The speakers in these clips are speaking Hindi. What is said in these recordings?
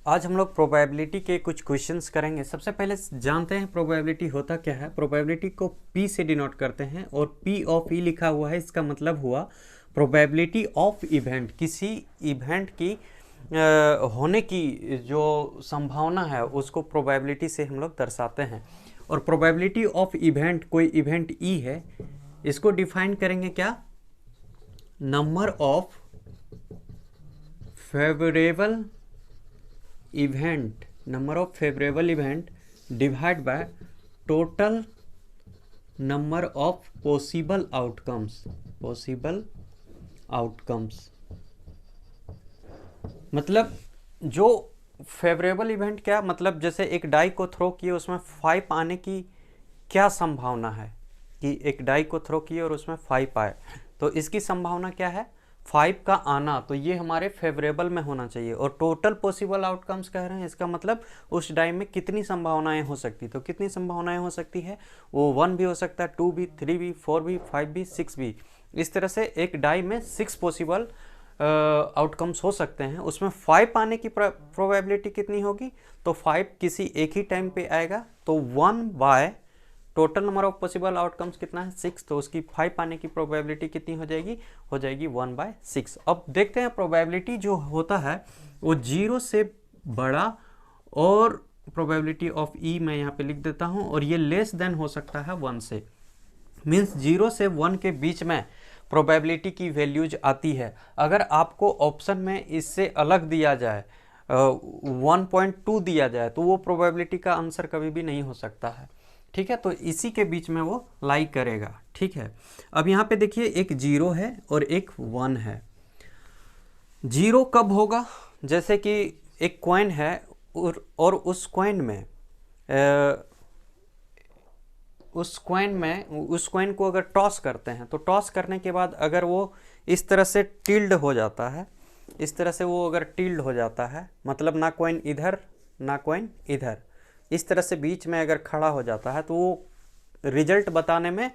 आज हम लोग प्रोबेबिलिटी के कुछ क्वेश्चंस करेंगे। सबसे पहले जानते हैं प्रोबेबिलिटी होता क्या है। प्रोबेबिलिटी को P से डिनोट करते हैं और P ऑफ E लिखा हुआ है, इसका मतलब हुआ प्रोबेबिलिटी ऑफ इवेंट। किसी इवेंट की होने की जो संभावना है उसको प्रोबेबिलिटी से हम लोग दर्शाते हैं। और प्रोबेबिलिटी ऑफ इवेंट, कोई इवेंट E है, इसको डिफाइन करेंगे क्या? Number of favourable event, number of favourable event divide by total number of possible outcomes. Possible outcomes मतलब जो फेवरेबल इवेंट क्या मतलब, जैसे एक डाई को थ्रो किए उसमें 5 आने की क्या संभावना है कि एक डाई को थ्रो किए और उसमें 5 आए, तो इसकी संभावना क्या है? 5 का आना। तो ये हमारे फेवरेबल में होना चाहिए। और टोटल पॉसिबल आउटकम्स कह रहे हैं, इसका मतलब उस डाई में कितनी संभावनाएं हो सकती। तो कितनी संभावनाएं हो सकती है? वो 1 भी हो सकता है, 2 भी, 3 भी, 4 भी, 5 भी, 6 भी। इस तरह से एक डाई में 6 पॉसिबल आउटकम्स हो सकते हैं। उसमें 5 आने की प्रोबेबिलिटी कितनी होगी? तो 5 किसी एक ही टाइम पे आएगा, तो 1 by total number of possible outcomes कितना है? 6। तो उसकी 5 आने की प्रोबेबिलिटी कितनी हो जाएगी? हो जाएगी 1/6। अब देखते हैं प्रोबेबिलिटी जो होता है वो 0 से बड़ा, और प्रोबेबिलिटी ऑफ ई मैं यहाँ पे लिख देता हूँ, और ये लेस देन हो सकता है 1 से। मीन्स 0 से 1 के बीच में प्रोबेबिलिटी की वैल्यूज आती है। अगर आपको ऑप्शन में इससे अलग दिया जाए, 1.2 दिया जाए, तो वो प्रोबेबिलिटी का आंसर कभी भी नहीं हो सकता है। ठीक है, तो इसी के बीच में वो लाई करेगा। ठीक है, अब यहाँ पे देखिए एक 0 है और एक 1 है। 0 कब होगा? जैसे कि एक कॉइन है और उस कॉइन को अगर टॉस करते हैं, तो टॉस करने के बाद अगर वो इस तरह से टिल्ड हो जाता है, इस तरह से वो अगर टिल्ड हो जाता है, मतलब ना कॉइन इधर ना कॉइन इधर, इस तरह से बीच में अगर खड़ा हो जाता है, तो वो रिजल्ट बताने में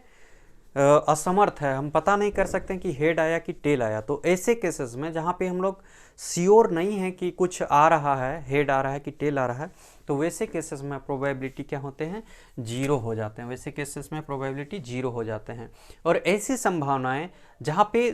असमर्थ है। हम पता नहीं कर सकते कि हेड आया कि टेल आया। तो ऐसे केसेस में जहाँ पे हम लोग श्योर नहीं है कि कुछ आ रहा है, हेड आ रहा है कि टेल आ रहा है, तो वैसे केसेस में प्रोबेबिलिटी क्या होते हैं? 0 हो जाते हैं। वैसे केसेस में प्रोबेबिलिटी 0 हो जाते हैं। और ऐसी संभावनाएं जहाँ पे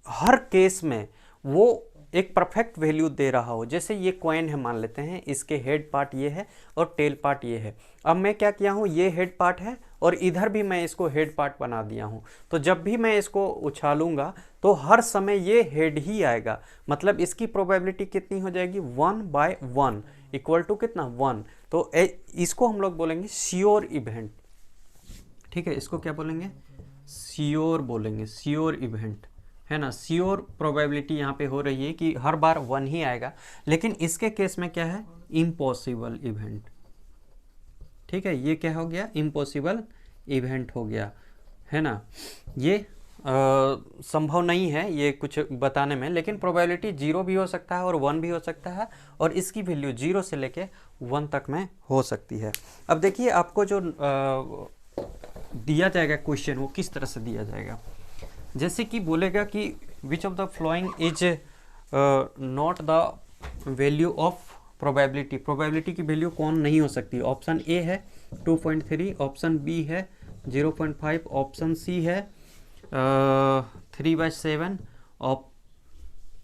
हर केस में वो एक परफेक्ट वैल्यू दे रहा हो, जैसे ये कॉइन है मान लेते हैं, इसके हेड पार्ट ये है और टेल पार्ट ये है। अब मैं क्या किया हूँ, ये हेड पार्ट है और इधर भी मैं इसको हेड पार्ट बना दिया हूँ। तो जब भी मैं इसको उछालूंगा तो हर समय ये हेड ही आएगा। मतलब इसकी प्रोबेबिलिटी कितनी हो जाएगी? 1/1 इक्वल टू कितना? 1। तो इसको हम लोग बोलेंगे श्योर इवेंट। ठीक है, इसको क्या बोलेंगे? श्योर बोलेंगे, श्योर इवेंट है ना। श्योर प्रोबेबिलिटी यहाँ पे हो रही है कि हर बार 1 ही आएगा। लेकिन इसके केस में क्या है? Impossible event. ठीक है, ये क्या हो गया? इम्पॉसिबल इवेंट हो गया, है ना। ये संभव नहीं है ये कुछ बताने में, लेकिन प्रोबेबिलिटी 0 भी हो सकता है और 1 भी हो सकता है, और इसकी वैल्यू 0 से लेके 1 तक में हो सकती है। अब देखिए आपको जो दिया जाएगा क्वेश्चन, वो किस तरह से दिया जाएगा। जैसे कि बोलेगा कि which of the following is not the value of probability. Probability की वैल्यू कौन नहीं हो सकती? ऑप्शन ए है 2.3, ऑप्शन बी है 0.5, ऑप्शन सी है 3/7, और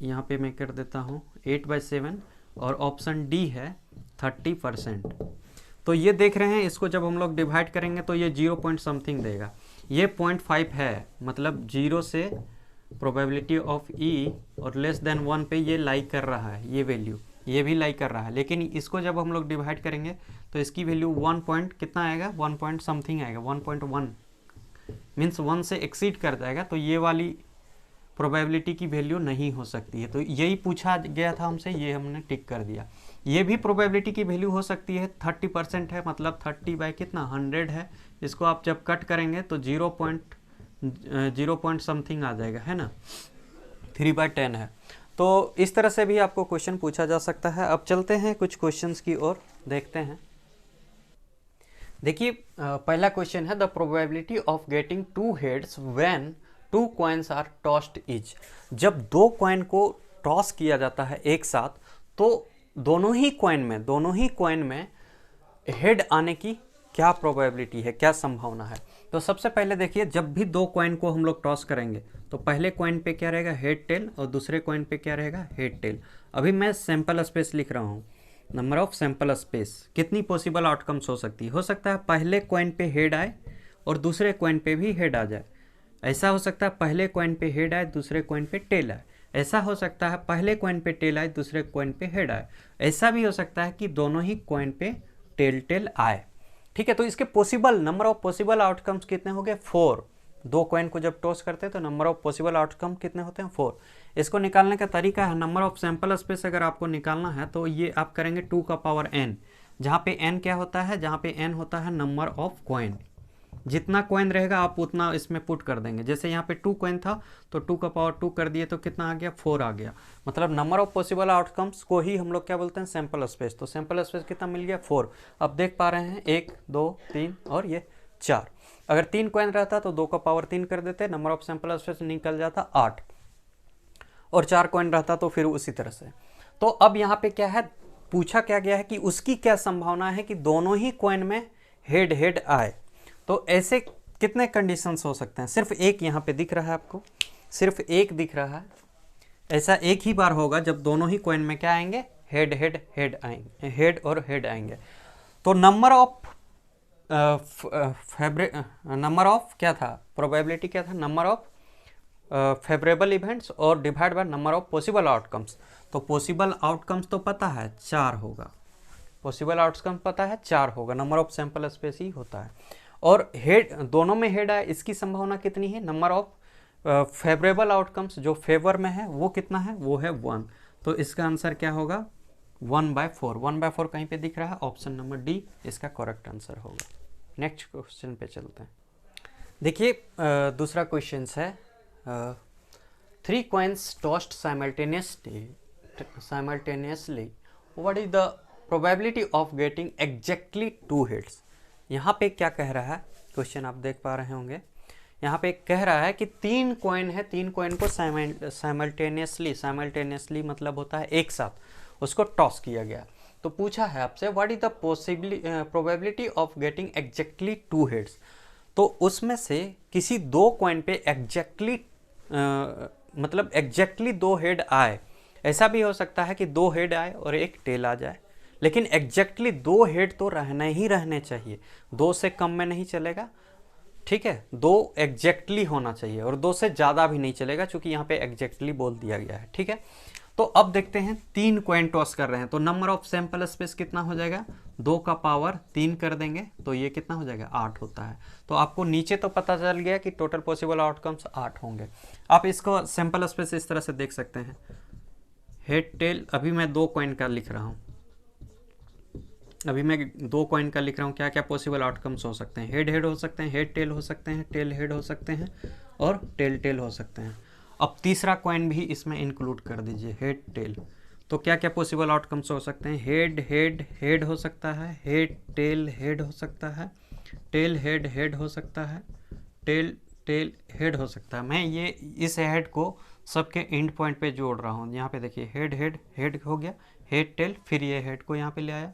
यहाँ पे मैं कर देता हूँ 8/7, और ऑप्शन डी है 30%। तो ये देख रहे हैं, इसको जब हम लोग डिवाइड करेंगे तो ये 0 पॉइंट समथिंग देगा। ये 0.5 है, मतलब 0 से प्रोबेबिलिटी ऑफ ई और लेस देन 1 पे ये लाई कर रहा है, ये वैल्यू ये भी लाई कर रहा है। लेकिन इसको जब हम लोग डिवाइड करेंगे तो इसकी वैल्यू 1 पॉइंट कितना आएगा? 1 पॉइंट समथिंग आएगा, 1.1 मीन्स 1 से एक्सीड कर जाएगा। तो ये वाली प्रोबेबिलिटी की वैल्यू नहीं हो सकती है। तो यही पूछा गया था हमसे, ये हमने टिक कर दिया। ये भी प्रोबेबिलिटी की वैल्यू हो सकती है, 30% है, मतलब 30 बाय कितना? 100 है। इसको आप जब कट करेंगे तो 0 पॉइंट समथिंग आ जाएगा, है ना। 3/10 है। तो इस तरह से भी आपको क्वेश्चन पूछा जा सकता है। अब चलते हैं कुछ क्वेश्चंस की ओर, देखते हैं। देखिए पहला क्वेश्चन है, the probability of getting 2 heads when 2 coins are tossed is. जब 2 कॉइन को टॉस किया जाता है एक साथ, तो दोनों ही कॉइन में हेड आने की क्या प्रोबेबिलिटी है, क्या संभावना है। तो सबसे पहले देखिए, जब भी दो कॉइन को हम लोग टॉस करेंगे तो पहले कॉइन पे क्या रहेगा, हेड टेल, और दूसरे कॉइन पे क्या रहेगा, हेड टेल। अभी मैं सैंपल स्पेस लिख रहा हूँ, नंबर ऑफ सैंपल स्पेस। कितनी पॉसिबल आउटकम्स हो सकती है? हो सकता है पहले कॉइन पे हेड आए और दूसरे कॉइन पे भी हेड आ जाए। ऐसा हो सकता है पहले कॉइन पे हेड आए, दूसरे कॉइन पे टेल आए। ऐसा हो सकता है पहले कॉइन पे टेल आए, दूसरे कॉइन पे हेड आए। ऐसा भी हो सकता है कि दोनों ही कॉइन पे टेल टेल आए। ठीक है, तो इसके possible number of possible outcomes कितने हो गए, 4। दो कॉइन को जब टॉस करते हैं तो नंबर ऑफ पॉसिबल आउटकम कितने होते हैं, 4। इसको निकालने का तरीका है, नंबर ऑफ सैंपल स्पेस अगर आपको निकालना है तो ये आप करेंगे 2 का पावर n, जहाँ पे n क्या होता है, जहाँ पे n होता है नंबर ऑफ कॉइन। जितना कॉइन रहेगा आप उतना इसमें पुट कर देंगे। जैसे यहाँ पे 2 कॉइन था तो 2 का पावर 2 कर दिए तो कितना आ गया, 4 आ गया। मतलब नंबर ऑफ पॉसिबल आउटकम्स को ही हम लोग क्या बोलते हैं, सैंपल स्पेस। तो सैंपल स्पेस कितना मिल गया, 4। अब देख पा रहे हैं 1 2 3 और ये 4। अगर 3 कॉइन रहता तो 2 का पावर 3 कर देते, नंबर ऑफ सैंपल स्पेस निकल जाता 8। और 4 कॉइन रहता तो फिर उसी तरह से। तो अब यहाँ पे क्या है, पूछा क्या गया है कि उसकी क्या संभावना है कि दोनों ही कॉइन में हेड हेड आए। तो ऐसे कितने कंडीशंस हो सकते हैं, सिर्फ एक यहाँ पे दिख रहा है आपको, सिर्फ एक दिख रहा है। ऐसा एक ही बार होगा जब दोनों ही कॉइन में क्या आएंगे, हेड हेड हेड आएंगे, हेड और हेड आएंगे। तो नंबर ऑफ क्या था, प्रोबेबिलिटी क्या था, नंबर ऑफ फेवरेबल इवेंट्स और divide by number of possible outcomes. तो पॉसिबल आउटकम्स तो पता है 4 होगा, पॉसिबल आउटकम पता है 4 होगा, नंबर ऑफ सैंपल स्पेस ही होता है। और हेड, दोनों में हेड आए, इसकी संभावना कितनी है, नंबर ऑफ फेवरेबल आउटकम्स जो फेवर में है वो कितना है, वो है 1। तो इसका आंसर क्या होगा, 1/4। 1/4 कहीं पे दिख रहा है, ऑप्शन नंबर डी इसका करेक्ट आंसर होगा। नेक्स्ट क्वेश्चन पे चलते हैं। देखिए दूसरा क्वेश्चन है, 3 coins tossed simultaneously, what is the probability of getting exactly 2 hits? यहाँ पे क्या कह रहा है, क्वेश्चन आप देख पा रहे होंगे। यहाँ पे कह रहा है कि 3 कॉइन है, 3 कॉइन को साइमल्टेनियसली मतलब होता है एक साथ, उसको टॉस किया गया। तो पूछा है आपसे what is the probability of getting exactly 2 heads. तो उसमें से किसी 2 कॉइन पे एग्जैक्टली मतलब एग्जैक्टली 2 हेड आए। ऐसा भी हो सकता है कि 2 हेड आए और एक टेल आ जाए, लेकिन एग्जैक्टली 2 हेड तो रहने चाहिए, 2 से कम में नहीं चलेगा। ठीक है, 2 एग्जैक्टली होना चाहिए और 2 से ज़्यादा भी नहीं चलेगा, क्योंकि यहाँ पे एग्जैक्टली बोल दिया गया है। ठीक है, तो अब देखते हैं 3 कॉइन टॉस कर रहे हैं, तो नंबर ऑफ सैंपल स्पेस कितना हो जाएगा, 2 का पावर 3 कर देंगे तो ये कितना हो जाएगा, 8 होता है। तो आपको नीचे तो पता चल गया कि टोटल पॉसिबल आउटकम्स 8 होंगे। आप इसको सैंपल स्पेस इस तरह से देख सकते हैं, हेड टेल। अभी मैं 2 कॉइन का लिख रहा हूँ, क्या क्या पॉसिबल आउटकम्स हो सकते हैं, हेड हेड हो सकते हैं, हेड टेल हो सकते हैं, टेल हेड हो सकते हैं और टेल टेल हो सकते हैं। अब तीसरा कॉइन भी इसमें इंक्लूड कर दीजिए, हेड टेल। तो क्या क्या पॉसिबल आउटकम्स हो सकते हैं, हेड हेड हेड हो सकता है, हेड टेल हेड हो सकता है, टेल हेड हेड हो सकता है, टेल टेल हेड हो सकता है। मैं ये इस हेड को सबके एंड पॉइंट पे जोड़ रहा हूँ। यहाँ पे देखिए हेड हेड हेड हो गया, हेड टेल, फिर ये हेड को यहाँ पे ले आया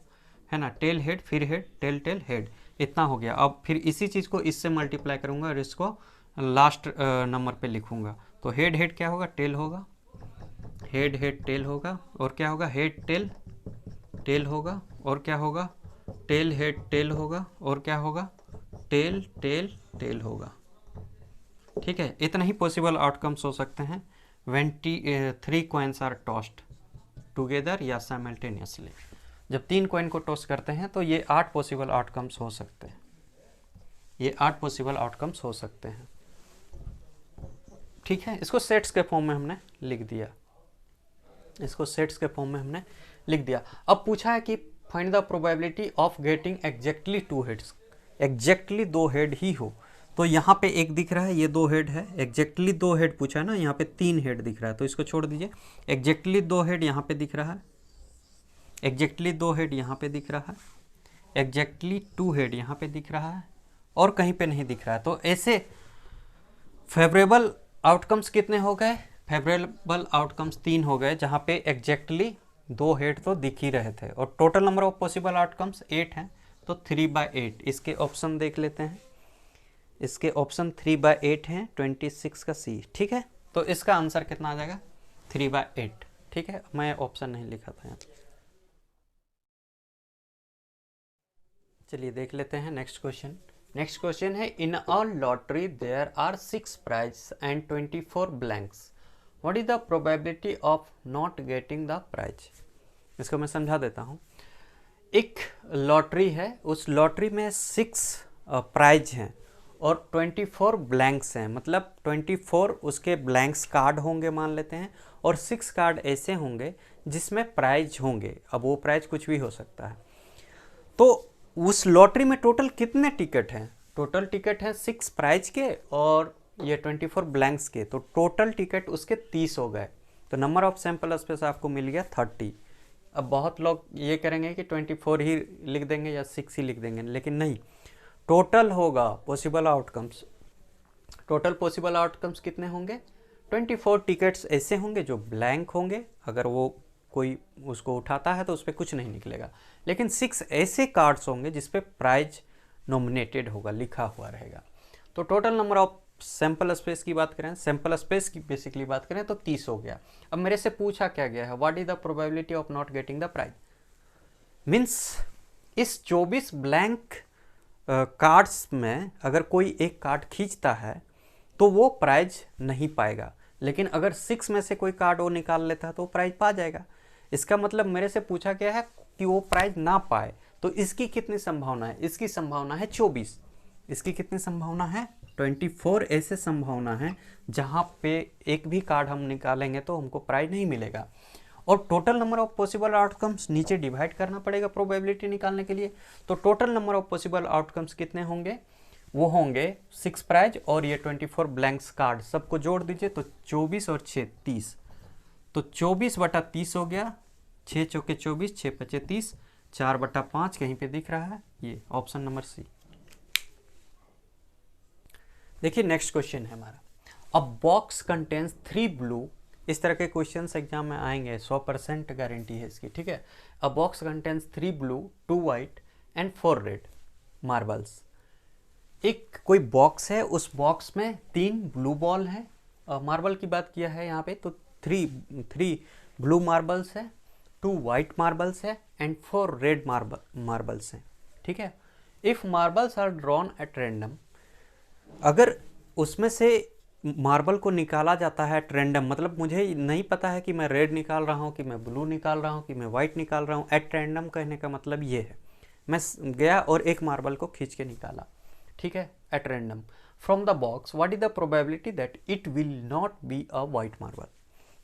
है ना, टेल हेड, फिर हेड, टेल टेल हेड, इतना हो गया। अब फिर इसी चीज़ को इससे मल्टीप्लाई करूँगा और इसको लास्ट नंबर पे लिखूँगा। तो हेड हेड क्या होगा, टेल होगा, हेड हेड टेल होगा, और क्या होगा, हेड टेल टेल होगा, और क्या होगा, टेल हेड टेल होगा, और क्या होगा, टेल टेल टेल होगा। ठीक है, इतना ही पॉसिबल आउटकम्स हो सकते हैं when 3 coins are tossed together या साइमल्टेनियसली। जब 3 कॉइन को टॉस करते हैं तो ये 8 पॉसिबल आउटकम्स हो सकते हैं, ये 8 पॉसिबल आउटकम्स हो सकते हैं। ठीक है, इसको सेट्स के फॉर्म में हमने लिख दिया, इसको सेट्स के फॉर्म में हमने लिख दिया। अब पूछा है कि find the probability of getting exactly 2 heads, exactly 2 head ही हो। तो यहाँ पे एक दिख रहा है, ये 2 हेड है, एग्जैक्टली 2 हेड पूछा है ना, यहाँ पे 3 हेड दिख रहा है, तो इसको छोड़ दीजिए। एग्जैक्टली 2 हेड यहाँ पे दिख रहा है, एग्जैक्टली 2 हेड यहाँ पे दिख रहा है, एग्जैक्टली 2 हेड यहाँ पे दिख रहा है, और कहीं पे नहीं दिख रहा है। तो ऐसे फेवरेबल आउटकम्स कितने हो गए, फेवरेबल आउटकम्स 3 हो गए, जहाँ पे एग्जैक्टली 2 हेड तो दिख ही रहे थे और total number of possible outcomes 8 हैं, तो 3/8 इसके ऑप्शन देख लेते हैं। इसके ऑप्शन 3/8 हैं, 26 का सी। ठीक है, तो इसका आंसर कितना आ जाएगा? 3/8। ठीक है, मैं ऑप्शन नहीं लिखा था यहाँ। चलिए देख लेते हैं नेक्स्ट क्वेश्चन। नेक्स्ट क्वेश्चन है, in a lottery there are 6 prize and 24 blanks, what is the probability of not getting the prize? इसको मैं समझा देता हूँ। एक लॉटरी है, उस लॉटरी में 6 प्राइज हैं और 24 ब्लैंक्स हैं, मतलब 24 उसके ब्लैंक्स कार्ड होंगे मान लेते हैं, और 6 कार्ड ऐसे होंगे जिसमें प्राइज होंगे। अब वो प्राइज कुछ भी हो सकता है। तो उस लॉटरी में टोटल कितने टिकट हैं? टोटल टिकट है 6 प्राइज के और ये 24 ब्लैंक्स के, तो टोटल टिकट उसके 30 हो गए। तो नंबर ऑफ सैंपल स्पेस आपको मिल गया 30। अब बहुत लोग ये करेंगे कि 24 ही लिख देंगे या 6 ही लिख देंगे, लेकिन नहीं, टोटल होगा possible outcomes. Total possible outcomes कितने होंगे? 24 टिकट्स ऐसे होंगे जो ब्लैंक होंगे, अगर वो कोई उसको उठाता है तो उस पर कुछ नहीं निकलेगा, लेकिन 6 ऐसे कार्ड्स होंगे जिस पे प्राइज नॉमिनेटेड होगा, लिखा हुआ रहेगा। तो total number of sample space की बात करें, सैंपल स्पेस की बेसिकली बात करें तो 30 हो गया। अब मेरे से पूछा क्या गया है, what is the probability of not getting the prize? Means इस 24 ब्लैंक कार्ड्स में अगर कोई एक कार्ड खींचता है तो वो प्राइज नहीं पाएगा, लेकिन अगर 6 में से कोई कार्ड वो निकाल लेता है तो प्राइज पा जाएगा। इसका मतलब मेरे से पूछा गया है कि वो प्राइज ना पाए, तो इसकी कितनी संभावना है? इसकी संभावना है 24। इसकी कितनी संभावना है? 24 ऐसे संभावना है जहाँ पे एक भी कार्ड हम निकालेंगे तो हमको प्राइज नहीं मिलेगा। और total number of possible outcomes नीचे डिवाइड करना पड़ेगा प्रोबेबिलिटी निकालने के लिए। तो total number of possible outcomes कितने होंगे? वो होंगे 6 प्राइज और ये 24 ब्लैंक्स कार्ड, सबको जोड़ दीजिए तो 24 और 6 30, तो 24/30 हो गया। 6 चौके 24, 6 पचे 30, 4/5 कहीं पे दिख रहा है, ये ऑप्शन नंबर सी। देखिए नेक्स्ट क्वेश्चन है हमारा, अ बॉक्स कंटेन्स 3 ब्लू। इस तरह के क्वेश्चंस एग्जाम में आएंगे, 100% गारंटी है इसकी। ठीक है, अ box contains 3 blue 2 white and 4 red marbles. एक कोई बॉक्स है, उस बॉक्स में 3 ब्लू बॉल है, मार्बल की बात किया है यहाँ पे, तो 3 ब्लू मार्बल्स है, 2 वाइट मार्बल्स है एंड 4 रेड मार्बल्स हैं। ठीक है, if marbles are drawn at random, अगर उसमें से मार्बल को निकाला जाता है एट रैंडम, मतलब मुझे नहीं पता है कि मैं रेड निकाल रहा हूँ, कि मैं ब्लू निकाल रहा हूँ, कि मैं वाइट निकाल रहा हूँ। एट रैंडम कहने का मतलब ये है, मैं गया और एक मार्बल को खींच के निकाला। ठीक है, at random from the box, what is the probability that it will not be a white marble?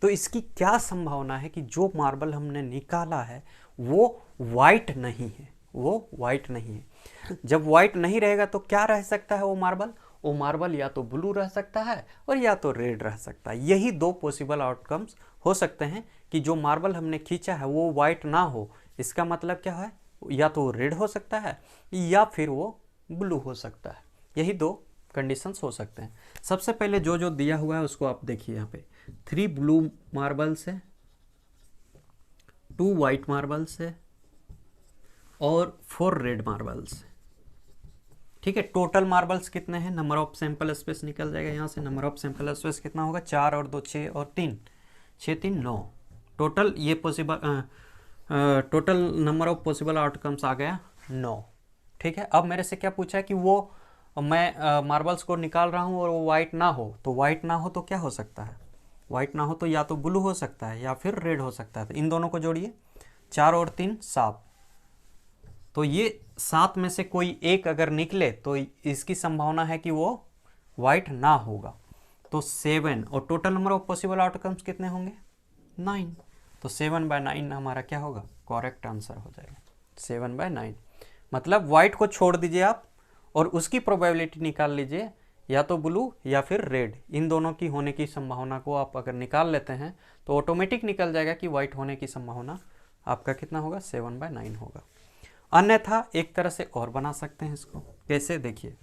तो इसकी क्या संभावना है कि जो मार्बल हमने निकाला है वो वाइट नहीं है, वो वाइट नहीं है। जब वाइट नहीं रहेगा तो क्या रह सकता है वो मार्बल? वो मार्बल या तो ब्लू रह सकता है और या तो रेड रह सकता है। यही 2 पॉसिबल आउटकम्स हो सकते हैं कि जो मार्बल हमने खींचा है वो वाइट ना हो। इसका मतलब क्या है? या तो रेड हो सकता है या फिर वो ब्लू हो सकता है। यही 2 कंडीशंस हो सकते हैं। सबसे पहले जो जो दिया हुआ है उसको आप देखिए, यहाँ पे 3 ब्लू मार्बल्स है, 2 वाइट मार्बल्स है और 4 रेड मार्बल्स है। ठीक है, टोटल मार्बल्स कितने हैं? नंबर ऑफ सैंपल स्पेस निकल जाएगा यहाँ से। नंबर ऑफ सैंपल स्पेस कितना होगा? 4 और 2 6 और 3 6 3 9। टोटल ये possible total number of possible outcomes आ गया 9। ठीक है, अब मेरे से क्या पूछा है कि वो मैं मार्बल्स को निकाल रहा हूँ और वो वाइट ना हो, तो वाइट ना हो तो क्या हो सकता है? वाइट ना हो तो या तो ब्लू हो सकता है या फिर रेड हो सकता है। तो इन दोनों को जोड़िए, 4 और 3 7, तो ये 7 में से कोई एक अगर निकले तो इसकी संभावना है कि वो वाइट ना होगा। तो 7 और total number of possible outcomes कितने होंगे? 9। तो 7/9 हमारा क्या होगा? करेक्ट आंसर हो जाएगा 7/9। मतलब वाइट को छोड़ दीजिए आप और उसकी प्रोबेबिलिटी निकाल लीजिए, या तो ब्लू या फिर रेड, इन दोनों की होने की संभावना को आप अगर निकाल लेते हैं तो ऑटोमेटिक निकल जाएगा कि वाइट होने की संभावना आपका कितना होगा? 7/9 होगा। अन्यथा एक तरह से और बना सकते हैं इसको। कैसे? देखिए,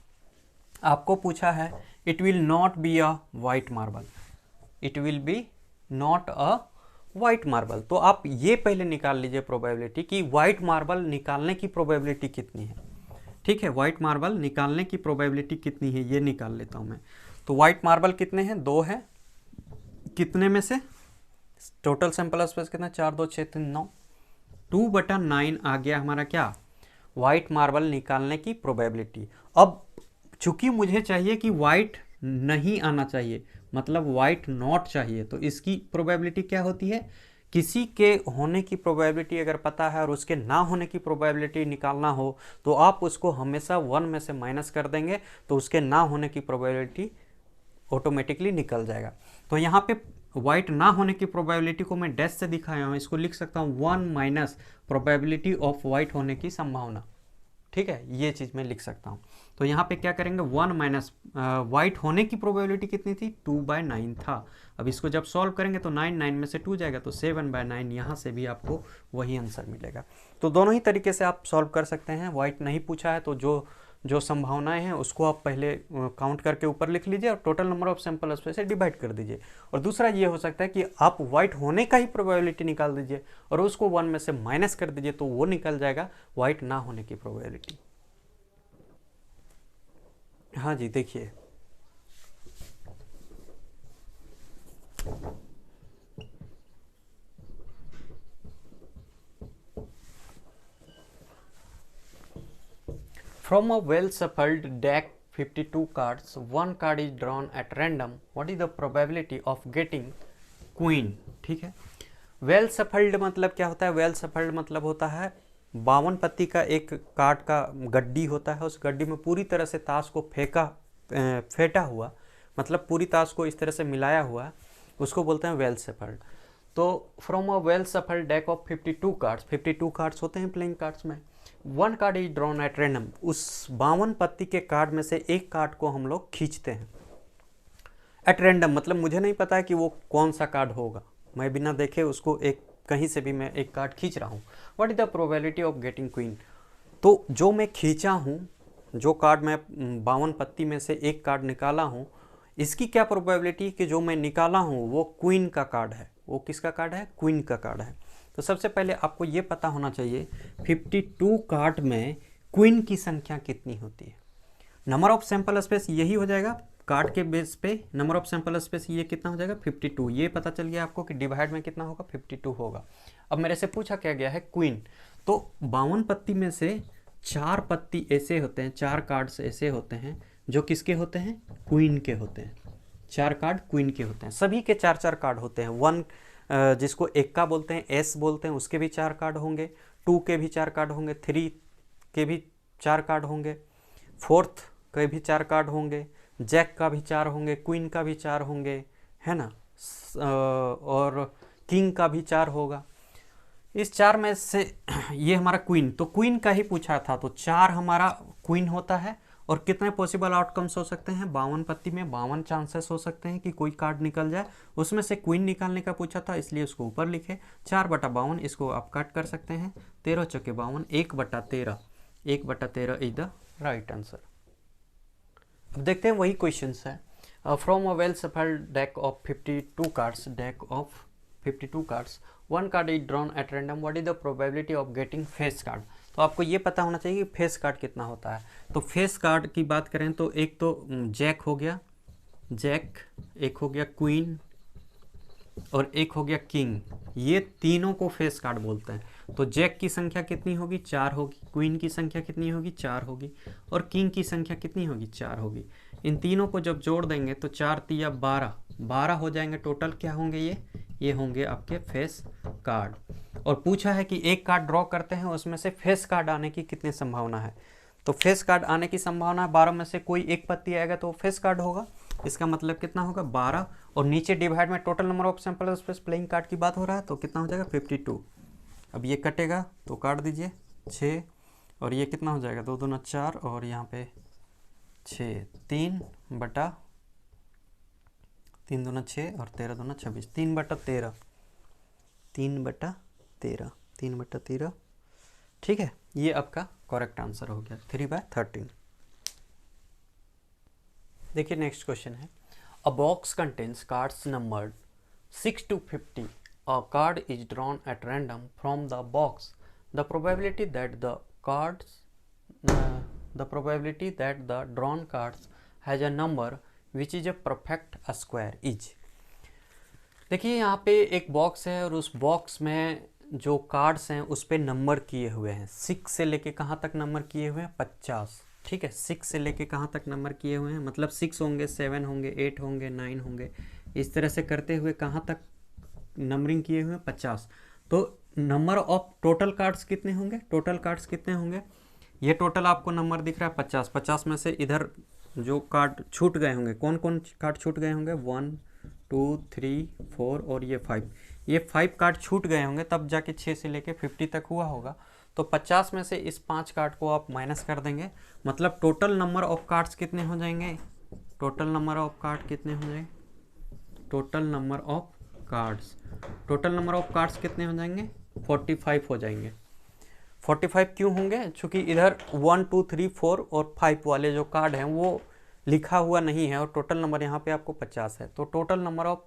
आपको पूछा है it will not be a white marble, it will be not a white marble. तो आप ये पहले निकाल लीजिए प्रोबेबिलिटी कि वाइट मार्बल निकालने की प्रोबेबिलिटी कितनी है। ठीक है, वाइट मार्बल निकालने की प्रोबेबिलिटी कितनी है ये निकाल लेता हूँ मैं। तो वाइट मार्बल कितने हैं, 2 है, कितने में से टोटल सैंपल स्पेस कितना, 4 2 6 3 9, 2/9 आ गया हमारा क्या, वाइट मार्बल निकालने की प्रोबेबिलिटी। अब चूंकि मुझे चाहिए कि वाइट नहीं आना चाहिए, मतलब वाइट नॉट चाहिए, तो इसकी प्रोबेबिलिटी क्या होती है, किसी के होने की प्रोबेबिलिटी अगर पता है और उसके ना होने की प्रोबेबिलिटी निकालना हो तो आप उसको हमेशा 1 में से माइनस कर देंगे, तो उसके ना होने की प्रोबेबिलिटी ऑटोमेटिकली निकल जाएगा। तो यहाँ पे वाइट ना होने की प्रोबेबिलिटी को मैं डैश से दिखाया हूँ, इसको लिख सकता हूँ 1 माइनस प्रोबेबिलिटी ऑफ वाइट होने की संभावना। ठीक है, ये चीज़ मैं लिख सकता हूँ। तो यहाँ पे क्या करेंगे, 1 माइनस वाइट होने की प्रोबेबिलिटी कितनी थी, 2/9 था। अब इसको जब सॉल्व करेंगे तो 9 में से 2 जाएगा तो 7/9, यहाँ से भी आपको वही आंसर मिलेगा। तो दोनों ही तरीके से आप सॉल्व कर सकते हैं। वाइट नहीं पूछा है तो जो संभावनाएं हैं उसको आप पहले काउंट करके ऊपर लिख लीजिए और total number of sample space से डिवाइड कर दीजिए। और दूसरा ये हो सकता है कि आप वाइट होने का ही प्रोबेबिलिटी निकाल दीजिए और उसको 1 में से माइनस कर दीजिए, तो वो निकल जाएगा वाइट ना होने की प्रोबेबिलिटी। हाँ जी, देखिए from a well shuffled deck 52 cards, one card is drawn at random. What is the probability of getting queen? ठीक है, वेल सफल्ड मतलब क्या होता है, वेल सफल्ड मतलब होता है 52 पत्ती का एक कार्ड का गड्डी होता है, उस गड्डी में पूरी तरह से ताश को फेंटा हुआ, मतलब पूरी ताश को इस तरह से मिलाया हुआ, उसको बोलते हैं वेल सफल्ड। तो from a well shuffled deck of 52 cards, 52 cards होते हैं प्लेइंग कार्ड्स में, 1 card is drawn at random, उस 52 पत्ती के कार्ड में से एक कार्ड को हम लोग खींचते हैं। एट रैंडम मतलब मुझे नहीं पता है कि वो कौन सा कार्ड होगा, मैं बिना देखे उसको एक कहीं से भी मैं एक कार्ड खींच रहा हूँ। What is the probability of getting queen? तो जो मैं खींचा हूँ, जो कार्ड मैं 52 पत्ती में से एक कार्ड निकाला हूँ, इसकी क्या प्रोबेबिलिटी कि जो मैं निकाला हूँ वो क्वीन का कार्ड है। वो किसका कार्ड है? क्वीन का कार्ड है। तो सबसे पहले आपको ये पता होना चाहिए 52 कार्ड में क्वीन की संख्या कितनी होती है। नंबर ऑफ सैंपल स्पेस यही हो जाएगा, कार्ड के बेस पे नंबर ऑफ सैंपल स्पेस ये कितना हो जाएगा 52। ये पता चल गया आपको कि डिवाइड में कितना होगा 52 होगा। अब मेरे से पूछा क्या गया है क्वीन, तो 52 पत्ती में से 4 पत्ती ऐसे होते हैं, 4 कार्ड्स ऐसे होते हैं जो किसके होते हैं? क्वीन के होते हैं। 4 कार्ड क्वीन के होते हैं, सभी के 4-4 कार्ड होते हैं। 1 जिसको एक्का बोलते हैं, एस बोलते हैं, उसके भी 4 कार्ड होंगे, 2 के भी 4 कार्ड होंगे, 3 के भी 4 कार्ड होंगे, 4th के भी 4 कार्ड होंगे, जैक का भी 4 होंगे, क्वीन का भी 4 होंगे, है ना, और किंग का भी 4 होगा। इस 4 में से ये हमारा क्वीन, तो क्वीन का ही पूछा था, तो 4 हमारा क्वीन होता है। और कितने पॉसिबल आउटकम्स हो सकते हैं? 52 पत्ती में 52 चांसेस हो सकते हैं कि कोई कार्ड निकल जाए, उसमें से क्वीन निकालने का पूछा था इसलिए उसको ऊपर लिखे। 4/52 इसको आप कट कर सकते हैं, 13 चौके 52, 1/13, 1/13 इज द राइट आंसर। अब देखते हैं वही क्वेश्चन है। From a well shuffled deck of 52 cards, deck of 52 cards, 1 card is drawn at random, what is the probability of getting face card? तो आपको ये पता होना चाहिए कि फेस कार्ड कितना होता है। तो फेस कार्ड की बात करें तो एक तो जैक हो गया, जैक, एक हो गया क्वीन और एक हो गया किंग, ये तीनों को फेस कार्ड बोलते हैं। तो जैक की संख्या कितनी होगी? 4 होगी। क्वीन की संख्या कितनी होगी? 4 होगी। और किंग की संख्या कितनी होगी? 4 होगी। इन तीनों को जब जोड़ देंगे तो 4 तिया 12, 12 हो जाएंगे टोटल। क्या होंगे ये होंगे आपके फेस कार्ड। और पूछा है कि एक कार्ड ड्रॉ करते हैं, उसमें से फेस कार्ड आने की कितनी संभावना है? तो फेस कार्ड आने की संभावना है 12 में से कोई एक पत्ती आएगा तो फेस कार्ड होगा। इसका मतलब कितना होगा? 12, और नीचे डिवाइड में total number of sample space playing card की बात हो रहा है तो कितना हो जाएगा? 52। अब ये कटेगा तो काट दीजिए 6, और ये कितना हो जाएगा? 2 दूना 4 और यहाँ पे 6, 3 दूना 6 और 13 दूना 26, 3/13, 3/13, 3/13। ठीक है, ये आपका करेक्ट आंसर हो गया 3/13। देखिए नेक्स्ट क्वेश्चन है, अ box contains cards numbered 6 to 50 a card is drawn at random from the box, the probability that the drawn cards has a number which is a perfect square is। देखिए यहाँ पे एक बॉक्स है और उस बॉक्स में जो कार्ड्स हैं उस पे नंबर किए हुए हैं, 6 से लेके कहाँ तक नंबर किए हुए हैं, 50। ठीक है, 6 से लेके कहाँ तक नंबर किए हुए हैं, मतलब 6 होंगे, 7 होंगे, 8 होंगे, 9 होंगे, इस तरह से करते हुए कहाँ तक नंबरिंग किए हुए हैं, 50। तो नंबर ऑफ टोटल कार्ड्स कितने होंगे, टोटल कार्ड्स कितने होंगे, ये टोटल आपको नंबर दिख रहा है 50। 50 में से इधर जो कार्ड छूट गए होंगे, कौन कौन कार्ड छूट गए होंगे, 1 2 3 4 और ये 5, ये 5 कार्ड छूट गए होंगे, तब जाके 6 से लेके 50 तक हुआ होगा। तो 50 में से इस 5 कार्ड को आप माइनस कर देंगे, मतलब टोटल नंबर ऑफ कार्ड्स कितने हो जाएंगे, टोटल नंबर ऑफ कार्ड कितने हो जाएंगे, टोटल नंबर ऑफ कार्ड्स कितने हो जाएंगे, 45 हो जाएंगे। 45 क्यों होंगे, चूँकि इधर 1 2 3 4 और 5 वाले जो कार्ड हैं वो लिखा हुआ नहीं है और टोटल नंबर यहाँ पे आपको 50 है। तो टोटल नंबर ऑफ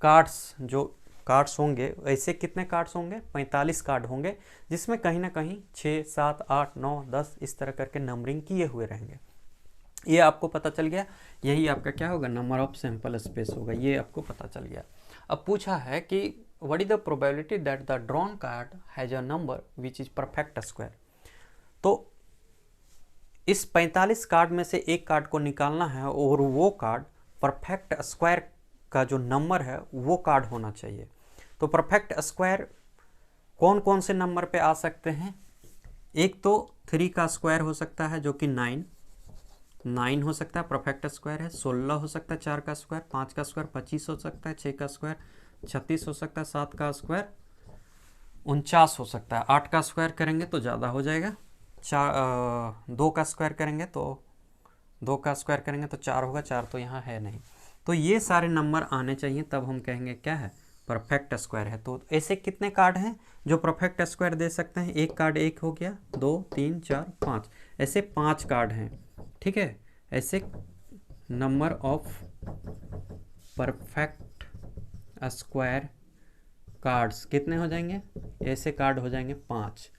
कार्ड्स, जो कार्ड्स होंगे, ऐसे कितने कार्ड्स होंगे, 45 कार्ड होंगे, जिसमें कहीं ना कहीं 6 7 8 9 10 इस तरह करके नंबरिंग किए हुए रहेंगे। ये आपको पता चल गया, यही आपका क्या होगा, नंबर ऑफ सैंपल स्पेस होगा, ये आपको पता चल गया। अब पूछा है कि what is the probability that the drawn card has a number which is perfect square. तो इस 45 कार्ड में से एक कार्ड को निकालना है और वो कार्ड परफेक्ट स्क्वायर का जो नंबर है वो कार्ड होना चाहिए। तो परफेक्ट स्क्वायर कौन कौन से नंबर पे आ सकते हैं, एक तो 3 का स्क्वायर हो सकता है जो कि 9 हो सकता है, परफेक्ट स्क्वायर है। 16 हो सकता है 4 का स्क्वायर, 5 का स्क्वायर 25 हो सकता है, 6 का स्क्वायर 36 हो सकता है, 7 का स्क्वायर 49 हो सकता है, 8 का स्क्वायर करेंगे तो ज़्यादा हो जाएगा, 2 का स्क्वायर करेंगे तो 4 होगा, 4 तो यहाँ है नहीं। तो ये सारे नंबर आने चाहिए, तब हम कहेंगे क्या है, परफेक्ट स्क्वायर है। तो ऐसे कितने कार्ड हैं जो परफेक्ट स्क्वायर दे सकते हैं, एक कार्ड एक हो गया, 2 3 4 5, ऐसे 5 कार्ड हैं। ठीक है, ऐसे number of perfect square cards कितने हो जाएंगे, ऐसे कार्ड हो जाएंगे 5।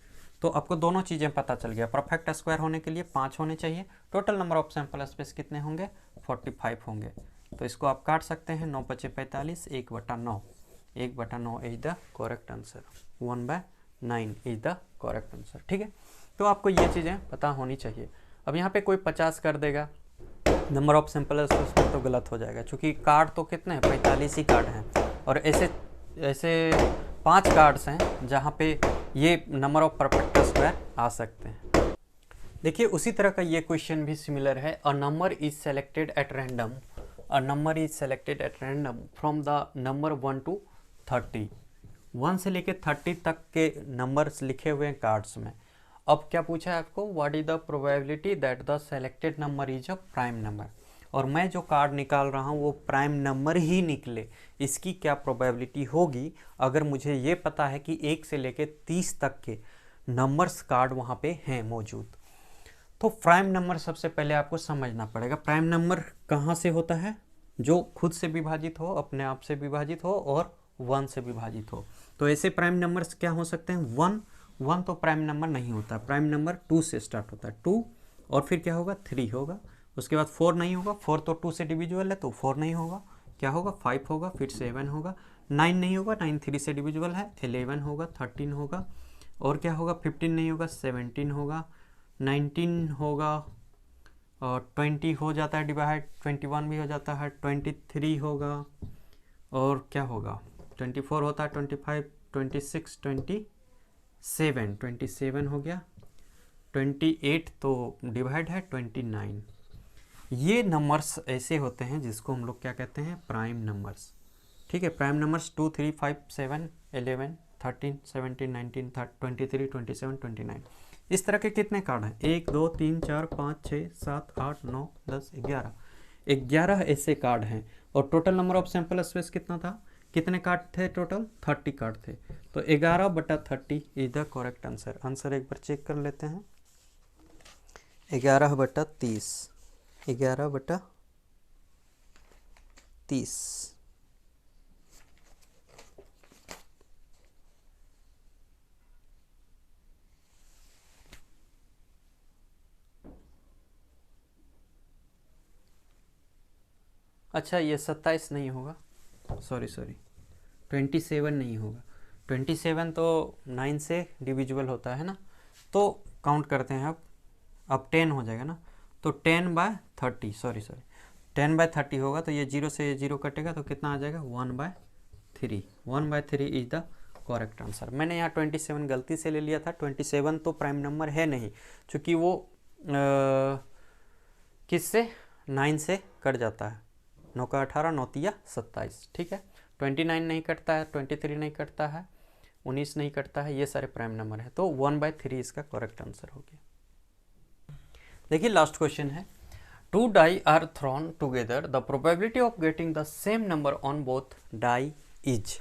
तो आपको दोनों चीज़ें पता चल गया, परफेक्ट स्क्वायर होने के लिए 5 होने चाहिए, total number of sample space कितने होंगे, 45 होंगे। तो इसको आप काट सकते हैं, 9 × 5 = 45, 1/9, 1/9 is the correct answer, 1/9 is the correct answer. ठीक है, तो आपको ये चीज़ें पता होनी चाहिए। अब यहाँ पे कोई 50 कर देगा, नंबर ऑफ सैंपल स्पेस में तो गलत हो जाएगा, क्योंकि कार्ड तो कितने हैं, 45 ही कार्ड हैं, और ऐसे 5 कार्ड्स हैं जहाँ पे ये नंबर ऑफ परफेक्ट स्क्वायर आ सकते हैं। देखिए उसी तरह का ये क्वेश्चन भी सिमिलर है, a number is selected at random from the number 1 to 30, 1 से लेके 30 तक के नंबर्स लिखे हुए हैं कार्ड्स में। अब क्या पूछा है आपको, what is the probability that the selected number is a prime number, और मैं जो कार्ड निकाल रहा हूँ वो प्राइम नंबर ही निकले, इसकी क्या प्रोबेबिलिटी होगी अगर मुझे ये पता है कि 1 से लेके 30 तक के नंबर्स कार्ड वहाँ पे हैं मौजूद। तो प्राइम नंबर सबसे पहले आपको समझना पड़ेगा, प्राइम नंबर कहाँ से होता है, जो खुद से विभाजित हो, अपने आप से विभाजित हो और 1 से विभाजित हो। तो ऐसे प्राइम नंबर्स क्या हो सकते हैं, 1 तो प्राइम नंबर नहीं होता, प्राइम नंबर 2 से स्टार्ट होता है, 2, और फिर क्या होगा, 3 होगा, उसके बाद 4 नहीं होगा, 4 तो 2 से डिविजिबल है तो 4 नहीं होगा, क्या होगा, 5 होगा, फिर 7 होगा, 9 नहीं होगा, 9 3 से डिविजिबल है, 11 होगा, 13 होगा, और क्या होगा, 15 नहीं होगा, 17 होगा, 19 होगा, और 20 हो जाता है डिवाइड, 21 भी हो जाता है, 23 होगा, और क्या होगा, 24 होता है, 25 26 27 हो गया, 28 तो डिवाइड है, 29। ये नंबर्स ऐसे होते हैं जिसको हम लोग क्या कहते हैं, प्राइम नंबर्स। ठीक है, प्राइम नंबर्स 2 3 5 7 11 13 17 19 23 27 29, इस तरह के कितने कार्ड हैं, 1 2 3 4 5 6 7 8 9 10 11 ऐसे कार्ड हैं। और total number of sample space कितना था, कितने कार्ड थे टोटल, 30 कार्ड थे। तो 11/30 is the correct answer. Answer एक बार चेक कर लेते हैं, 11/30, 11/30। अच्छा ये 27 नहीं होगा, सॉरी 27 नहीं होगा, 27 तो 9 से डिविजिबल होता है ना, तो काउंट करते हैं अब 10 हो जाएगा ना, तो 10/30 सॉरी 10/30 होगा, तो ये 0 से 0 कटेगा तो कितना आ जाएगा 1/3, 1/3 इज द करेक्ट आंसर। मैंने यहाँ 27 गलती से ले लिया था, 27 तो प्राइम नंबर है नहीं, चूँकि वो किससे 9 से कट जाता है, 9 का 18, 9 तिया 27, ठीक है। 29 नहीं कटता है, 23 नहीं कटता है, 19 नहीं कटता है, ये सारे प्राइम नंबर है, तो 1/3 इसका करेक्ट आंसर हो गया। देखिए लास्ट क्वेश्चन है, 2 die are thrown together, the probability of getting the same number on both die is।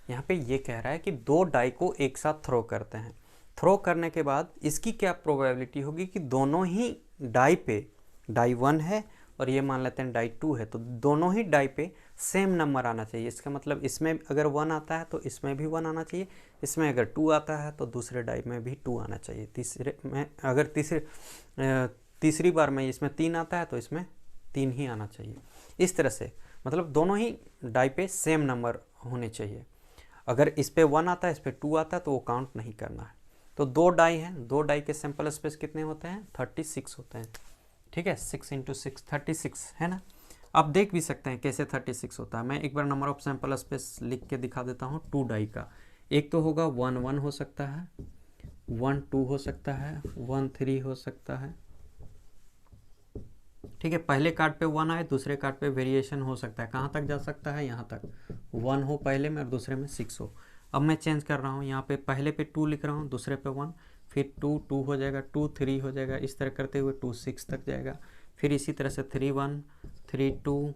यहाँ पे ये कह रहा है कि 2 डाई को एक साथ थ्रो करते हैं, थ्रो करने के बाद इसकी क्या प्रोबेबिलिटी होगी कि दोनों ही डाई पे, डाई 1 है और ये मान लेते हैं डाई 2 है, तो दोनों ही डाई पे सेम नंबर आना चाहिए। इसका मतलब इसमें अगर 1 आता है तो इसमें भी 1 आना चाहिए, इसमें अगर 2 आता है तो दूसरे डाई में भी 2 आना चाहिए, तीसरे में अगर तीसरी बार में इसमें 3 आता है तो इसमें 3 ही आना चाहिए। इस तरह से मतलब दोनों ही डाई पे सेम नंबर होने चाहिए। अगर इस पे 1 आता है, इस पे 2 आता है तो वो काउंट नहीं करना है। तो 2 डाई हैं, 2 डाई के सैंपल स्पेस कितने होते हैं 36 होते हैं, ठीक है। 6 × 6 36 है ना। आप देख भी सकते हैं कैसे 36 होता है। मैं एक बार नंबर ऑफ सैंपल स्पेस लिख के दिखा देता हूँ 2 डाई का। एक तो होगा 1 1 हो सकता है, 1 2 हो सकता है, 1 3 हो सकता है, ठीक है। पहले कार्ड पे 1 आए, दूसरे कार्ड पे वेरिएशन हो सकता है, कहाँ तक जा सकता है, यहाँ तक 1 हो पहले में और दूसरे में 6 हो। अब मैं चेंज कर रहा हूँ, यहाँ पे पहले पे 2 लिख रहा हूँ, दूसरे पे 1, फिर 2 2 हो जाएगा, 2 3 हो जाएगा, इस तरह करते हुए 2 6 तक जाएगा। फिर इसी तरह से 3 1 3 2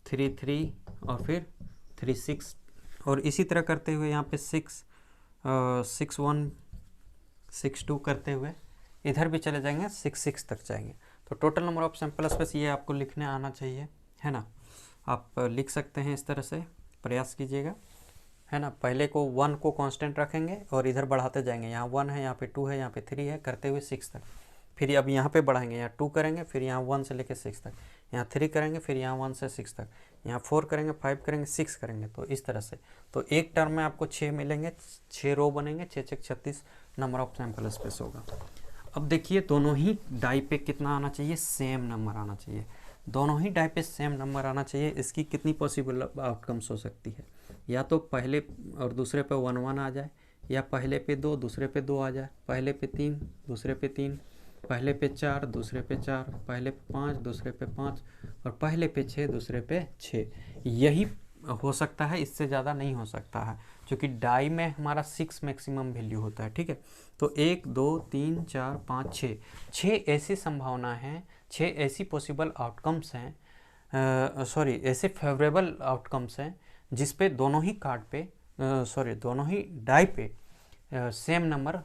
3 3 और फिर 3 6, और इसी तरह करते हुए यहाँ पे 6 6 1 6 2 करते हुए इधर भी चले जाएंगे, 6 6 तक जाएंगे। तो total number of sample space ये आपको लिखने आना चाहिए, है ना। आप लिख सकते हैं इस तरह से, प्रयास कीजिएगा, है ना। पहले को 1 को कांस्टेंट रखेंगे और इधर बढ़ाते जाएंगे, यहाँ 1 है, यहाँ पे 2 है, यहाँ पे 3 है, करते हुए 6 तक। फिर अब यहाँ पे बढ़ाएंगे, यहाँ 2 करेंगे, फिर यहाँ 1 से लेकर 6 तक, यहाँ 3 करेंगे, फिर यहाँ 1 से 6 तक, यहाँ 4 करेंगे, 5 करेंगे, 6 करेंगे। तो इस तरह से तो एक टर्म में आपको 6 मिलेंगे, 6 रो बनेंगे, 6 6 36 नंबर ऑफ सैंपल स्पेस होगा। अब देखिए दोनों ही डाई पे कितना आना चाहिए, सेम नंबर आना चाहिए। दोनों ही डाई पे सेम नंबर आना चाहिए। इसकी कितनी पॉसिबल आउटकम्स हो सकती है, या तो पहले और दूसरे पे 1 1 आ जाए, या पहले पे 2 दूसरे पे 2 आ जाए, पहले पे 3 दूसरे पे 3, पहले पे 4 दूसरे पे 4, पहले पे 5 दूसरे पे 5 और पहले पे 6 दूसरे पे 6। यही हो सकता है, इससे ज़्यादा नहीं हो सकता है, क्योंकि डाई में हमारा 6 मैक्सिमम वैल्यू होता है, ठीक है। तो 1 2 3 4 5 6 ऐसी संभावना है, 6 ऐसी पॉसिबल आउटकम्स हैं, सॉरी ऐसे फेवरेबल आउटकम्स हैं जिस पे दोनों ही कार्ड पे दोनों ही डाई पे सेम नंबर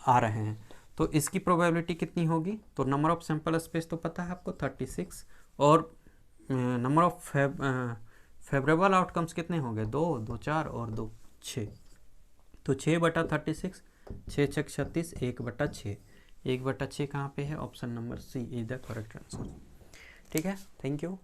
आ रहे हैं। तो इसकी प्रोबेबिलिटी कितनी होगी, तो नंबर ऑफ सैंपल स्पेस तो पता है आपको 36, और नंबर ऑफ फेवरेबल आउटकम्स कितने हो गए 2 2 4 और 2 6। तो 6/36, 6 6 36, 1/6, 1/6 कहाँ पे है, option number C is the correct answer, ठीक है। Thank you.